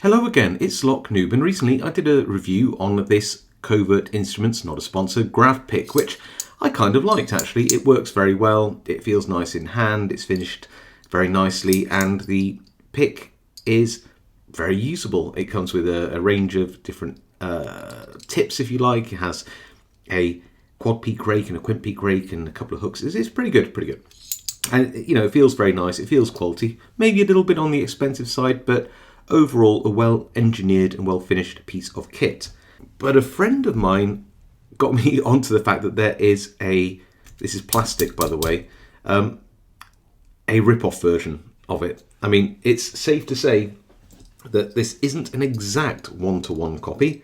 Hello again, it's Noob, and recently I did a review on this Covert Instruments, not a sponsor, Grav pick, which I kind of liked actually. It works very well, it feels nice in hand, it's finished very nicely, and the pick is very usable. It comes with a range of different tips, if you like. It has a quad peak rake and a quint peak rake and a couple of hooks. It's pretty good, pretty good. And you know, it feels very nice, it feels quality, maybe a little bit on the expensive side, but overall a well engineered and well finished piece of kit. But a friend of mine got me onto the fact that there is this is plastic by the way, a rip-off version of it. I mean, it's safe to say that this isn't an exact one-to-one copy,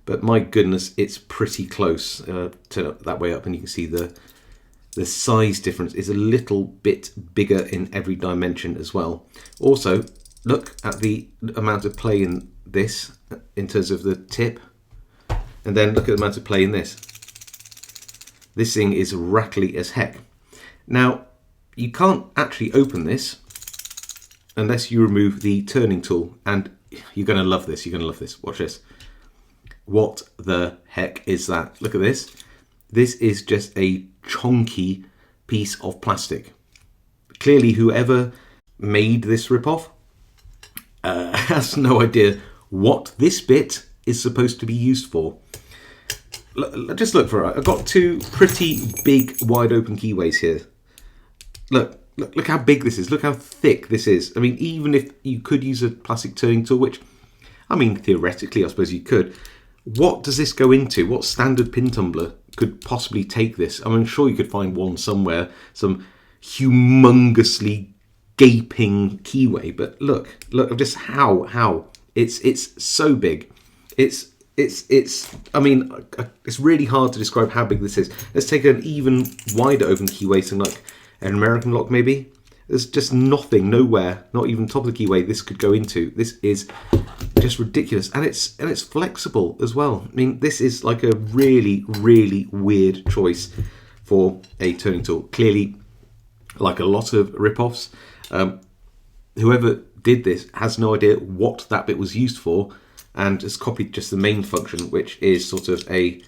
but my goodness, it's pretty close. Turn it that way up and you can see the size difference is a little bit bigger in every dimension as well. Also, look at the amount of play in this in terms of the tip, and then look at the amount of play in this. This thing is rattly as heck. Now, you can't actually open this unless you remove the turning tool, and you're going to love this. You're going to love this. Watch this. What the heck is that? Look at this. This is just a chunky piece of plastic. Clearly, whoever made this ripoff has no idea what this bit is supposed to be used for. Just look for it. I've got two pretty big wide open keyways here. Look how big this is. Look how thick this is. I mean, even if you could use a plastic turning tool, which, I mean, theoretically, I suppose you could, what does this go into? What standard pin tumbler could possibly take this? I'm sure you could find one somewhere, some humongously gaping keyway, but look just how it's so big. It's I mean, it's really hard to describe how big this is. Let's take an even wider open keyway, something like an American lock maybe. There's just nothing, nowhere, not even top of the keyway this could go into. This is just ridiculous, and it's flexible as well. I mean, this is like a really weird choice for a turning tool. Clearly, like a lot of rip-offs, whoever did this has no idea what that bit was used for, and has copied just the main function, which is sort of I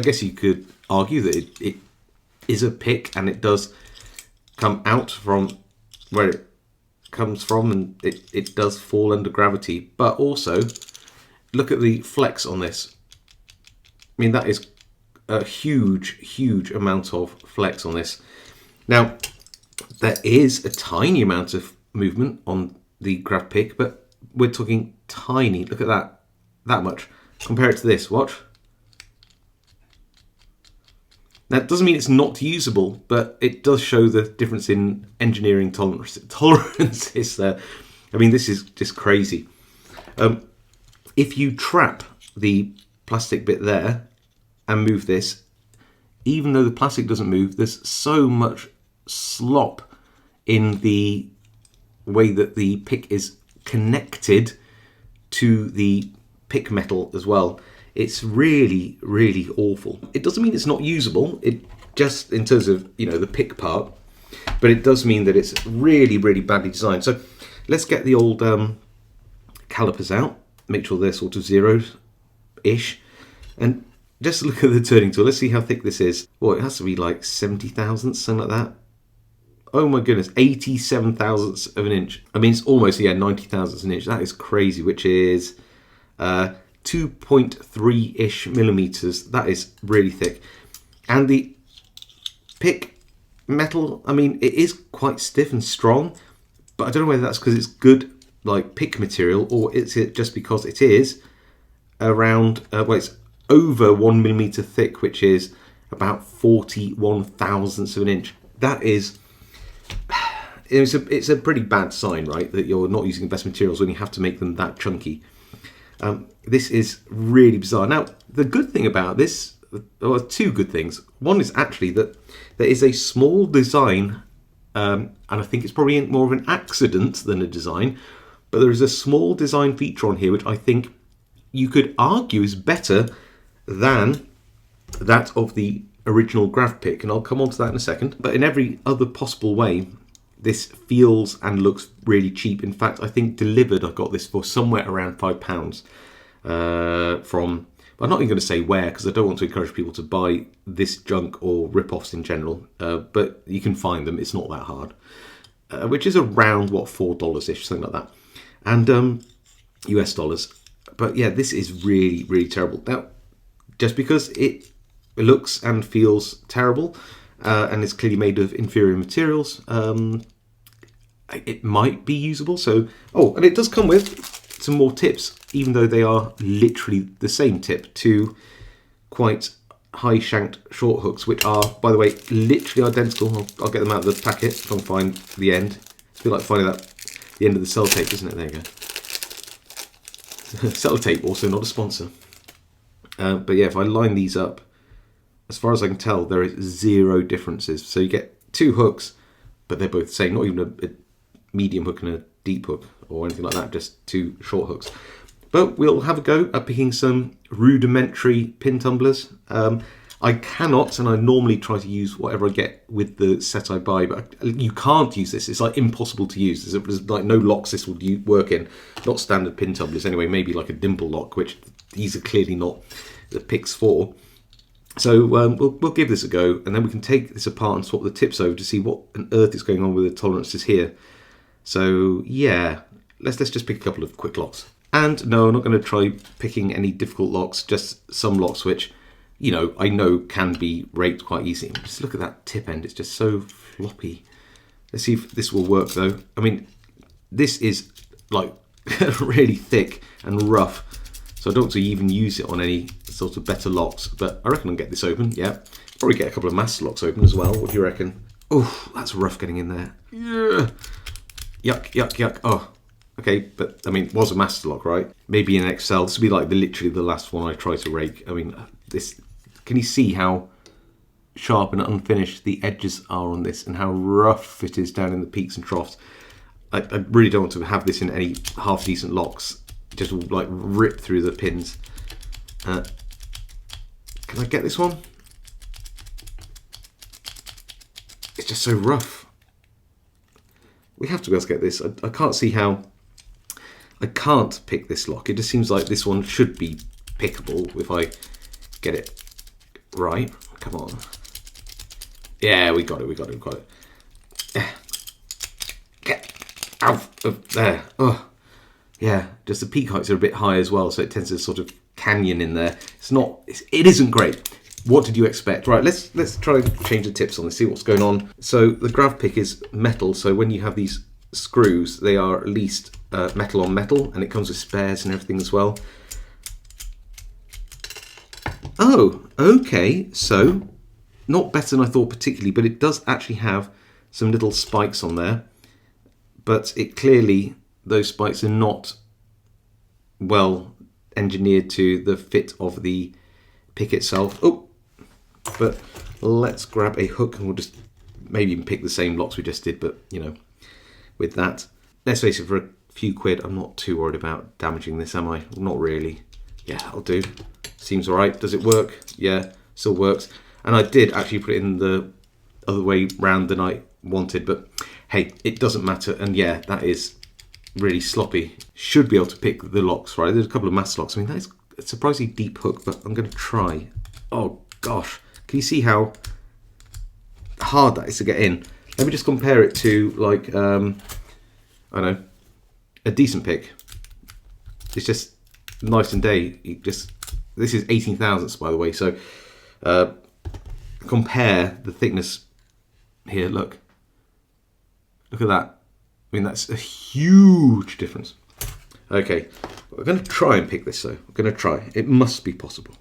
guess you could argue that it is a pick, and it does come out from where it comes from, and it does fall under gravity. But also, look at the flex on this. I mean, that is a huge amount of flex on this. Now, there is a tiny amount of movement on the Grav pick, but we're talking tiny. Look at that much. Compare it to this. Watch. Now, it doesn't mean it's not usable, but it does show the difference in engineering tolerances there. I mean, this is just crazy. If you trap the plastic bit there and move this, even though the plastic doesn't move, there's so much slop in the way that the pick is connected to the pick metal as well. It's really awful. It doesn't mean it's not usable, it just in terms of, you know, the pick part, but it does mean that it's really badly designed. So let's get the old calipers out, make sure they're sort of zeros-ish, and just look at the turning tool. Let's see how thick this is. Well, it has to be like 70 thousandths, something like that. Oh my goodness, 87 thousandths of an inch. I mean, it's almost, 90 thousandths of an inch. That is crazy, which is 2.3-ish millimeters. That is really thick. And the pick metal, I mean, it is quite stiff and strong, but I don't know whether that's because it's good, like, pick material, or is it just because it is around, well, it's over 1 millimeter thick, which is about 41 thousandths of an inch. That is, it's a pretty bad sign, right, that you're not using the best materials when you have to make them that chunky. This is really bizarre. Now, the good thing about this, or two good things. One is actually that there is a small design, and I think it's probably more of an accident than a design, but there is a small design feature on here which I think you could argue is better than that of the original Grav pick, and I'll come on to that in a second. But in every other possible way, This feels and looks really cheap. In fact, I think delivered, I got this for somewhere around £5 from... I'm not even going to say where, because I don't want to encourage people to buy this junk or rip-offs in general. But you can find them. It's not that hard. Which is around, what, $4-ish, something like that. And US dollars. But yeah, this is really, really terrible. Now, just because it looks and feels terrible, and it's clearly made of inferior materials, it might be usable. So, oh, and it does come with some more tips, even though they are literally the same tip, two quite high shanked short hooks, which are, by the way, literally identical. I'll get them out of the packet if I can find the end. It's a bit like finding that the end of the sellotape, isn't it? There you go. Sellotape, also not a sponsor. But yeah, if I line these up, as far as I can tell, there is zero differences. So you get two hooks, but they're both the same. Not even a medium hook and a deep hook or anything like that, just two short hooks. But we'll have a go at picking some rudimentary pin tumblers. I cannot, and I normally try to use whatever I get with the set I buy, but you can't use this. It's like impossible to use. There's like no locks this would work in. Not standard pin tumblers anyway, maybe like a dimple lock, which these are clearly not the picks for. So we'll give this a go, and then we can take this apart and swap the tips over to see what on earth is going on with the tolerances here. So yeah, let's just pick a couple of quick locks. And no, I'm not going to try picking any difficult locks, just some locks which, you know, I know can be raked quite easily. Just look at that tip end, it's just so floppy. Let's see if this will work though. I mean, this is like really thick and rough, so I don't want to even use it on any sort of better locks, but I reckon I'll get this open, yeah. Probably get a couple of master locks open as well, what do you reckon? Oh, that's rough getting in there. Yeah. Yuck, yuck, yuck. Oh, okay, but I mean, it was a master lock, right? Maybe in Excel, this would be like literally the last one I try to rake. I mean, this, can you see how sharp and unfinished the edges are on this and how rough it is down in the peaks and troughs? I really don't want to have this in any half decent locks. Just like rip through the pins. Can I get this one? It's just so rough. We have to be able to get this. I can't see how I can't pick this lock. It just seems like this one should be pickable if I get it right. Come on. Yeah, we got it. Get out of there. Oh, yeah, just the peak heights are a bit high as well, so it tends to sort of canyon in there. It isn't great. What did you expect? Right, let's try and change the tips on this, see what's going on. So the Grav pick is metal, so when you have these screws, they are at least metal on metal, and it comes with spares and everything as well. Oh, okay, so not better than I thought particularly, but it does actually have some little spikes on there, but it clearly, those spikes are not well engineered to the fit of the pick itself. Oh, but let's grab a hook and we'll just maybe even pick the same locks we just did, but you know, with that, let's face it, for a few quid, I'm not too worried about damaging this, am I? Not really. Yeah, that'll do. Seems all right. Does it work? Yeah, still works. And I did actually put it in the other way round than I wanted, but hey, it doesn't matter. And yeah, that is really sloppy. Should be able to pick the locks, right? There's a couple of master locks. I mean, that is a surprisingly deep hook, but I'm going to try. Oh gosh, can you see how hard that is to get in? Let me just compare it to like, I don't know, a decent pick. It's just night and day. This is 18 thousandths, by the way, so compare the thickness here. Look at that. I mean, that's a huge difference. Okay, we're going to try and pick this though. We're going to try. It must be possible.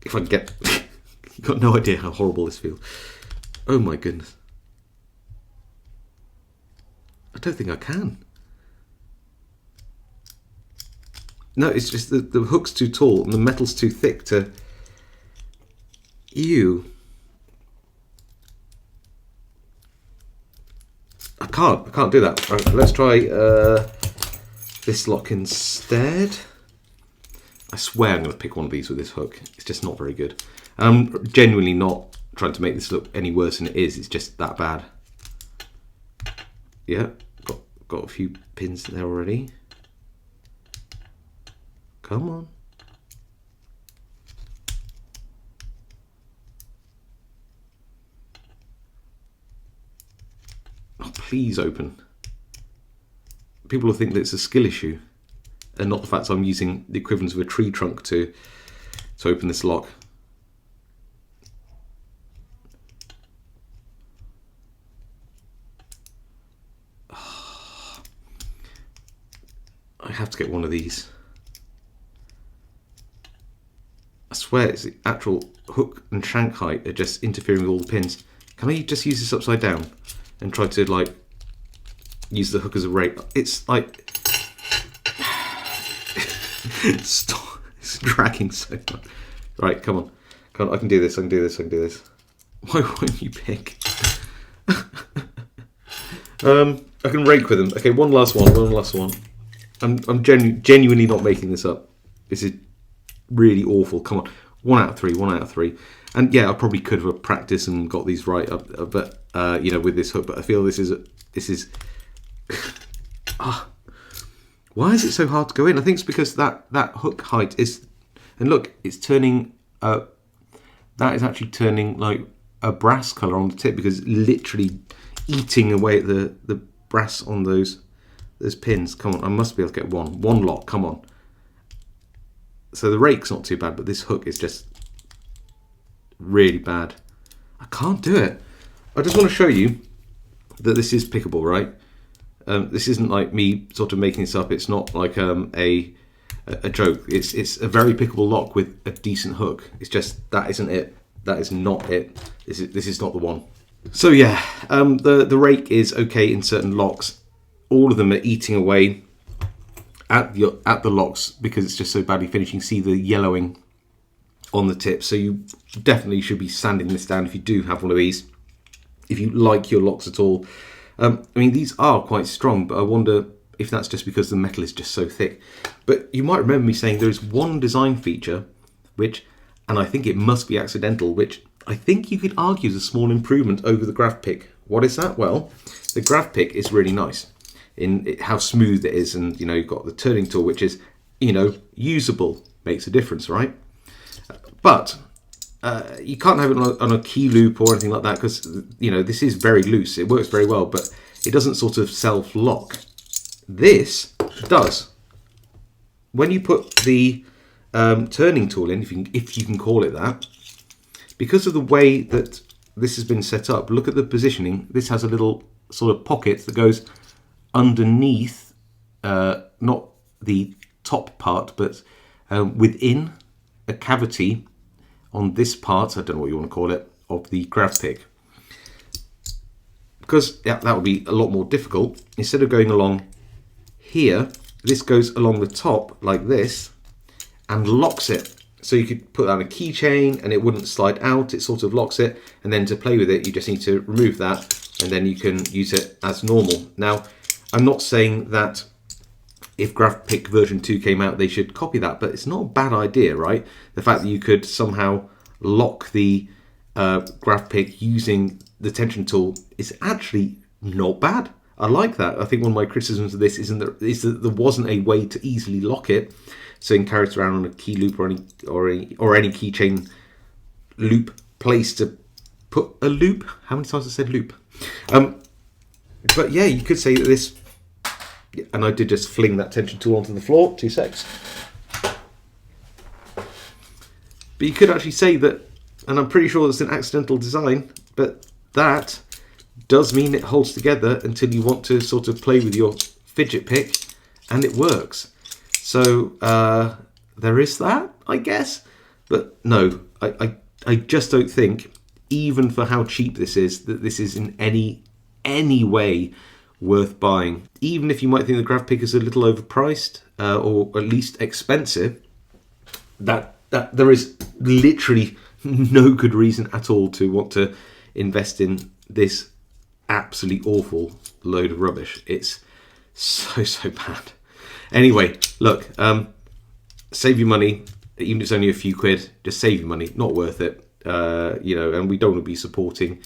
If I can get... You've got no idea how horrible this feels. Oh my goodness. I don't think I can. No, it's just the hook's too tall and the metal's too thick to... Ew. I can't do that. Right, let's try this lock instead. I swear I'm going to pick one of these with this hook. It's just not very good. I'm genuinely not trying to make this look any worse than it is. It's just that bad. Yeah, got a few pins there already. Come on. Oh, please open. People will think that it's a skill issue and not the fact that I'm using the equivalent of a tree trunk to open this lock. I have to get one of these. I swear it's the actual hook and shank height are just interfering with all the pins. Can I just use this upside down and try to like use the hook as a rake? It's like stop, it's dragging so much. Right, come on, I can do this. I can do this. I can do this. Why won't you pick? I can rake with them. Okay, one last one. One last one. I'm genuinely not making this up. This is really awful. Come on, 1 out of 3. 1 out of 3. And yeah, I probably could have practiced and got these right up, but you know, with this hook. But I feel this is. Why is it so hard to go in? I think it's because that hook height is, and look, it's turning. That is actually turning like a brass color on the tip because it's literally eating away at the brass on those pins. Come on, I must be able to get one lock. Come on. So the rake's not too bad, but this hook is just really bad. I can't do it. I just want to show you that this is pickable, right? This isn't like me sort of making this up. It's not like a joke. It's a very pickable lock with a decent hook. It's just that isn't it. That is not it. This is not the one. So yeah, the rake is okay in certain locks. All of them are eating away at the locks because it's just so badly finishing. See the yellowing on the tip. So you definitely should be sanding this down if you do have one of these. If you like your locks at all. I mean, these are quite strong, but I wonder if that's just because the metal is just so thick. But you might remember me saying there is one design feature which, and I think it must be accidental, which I think you could argue is a small improvement over the Grav pick. What is that? Well, the Grav pick is really nice in how smooth it is, and you know, you've got the turning tool, which is, you know, usable, makes a difference, right? But you can't have it on a key loop or anything like that because, you know, this is very loose. It works very well, but it doesn't sort of self-lock. This does. When you put the turning tool in, if you can call it that, because of the way that this has been set up, look at the positioning. This has a little sort of pocket that goes underneath, not the top part, but within a cavity on this part, I don't know what you want to call it, of the Grav pick. Because yeah, that would be a lot more difficult. Instead of going along here, this goes along the top like this and locks it. So you could put that on a keychain and it wouldn't slide out. It sort of locks it, and then to play with it, you just need to remove that, and then you can use it as normal. Now, I'm not saying that if Grav pick version 2 came out, they should copy that, but it's not a bad idea, right? The fact that you could somehow lock the Grav pick using the tension tool is actually not bad. I like that. I think one of my criticisms of this is that there wasn't a way to easily lock it, so you can carry it around on a key loop or any keychain loop place to put a loop. How many times I said loop? But yeah, you could say that this, and I did just fling that tension tool onto the floor. 2 secs. But you could actually say that, and I'm pretty sure it's an accidental design, but that does mean it holds together until you want to sort of play with your fidget pick, and it works. So there is that, I guess. But no, I just don't think, even for how cheap this is, that this is in any way worth buying. Even if you might think the Grav pick is a little overpriced or at least expensive, that there is literally no good reason at all to want to invest in this absolutely awful load of rubbish. It's so bad. Anyway, look, save your money. Even if it's only a few quid, just save your money. Not worth it. You know, and we don't want to be supporting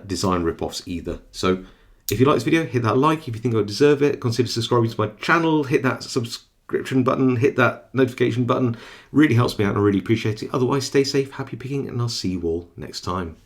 design rip-offs either. So If you like this video, hit that like. If you think I deserve it, consider subscribing to my channel. Hit that subscription button, hit that notification button. Really helps me out and I really appreciate it. Otherwise, stay safe, happy picking, and I'll see you all next time.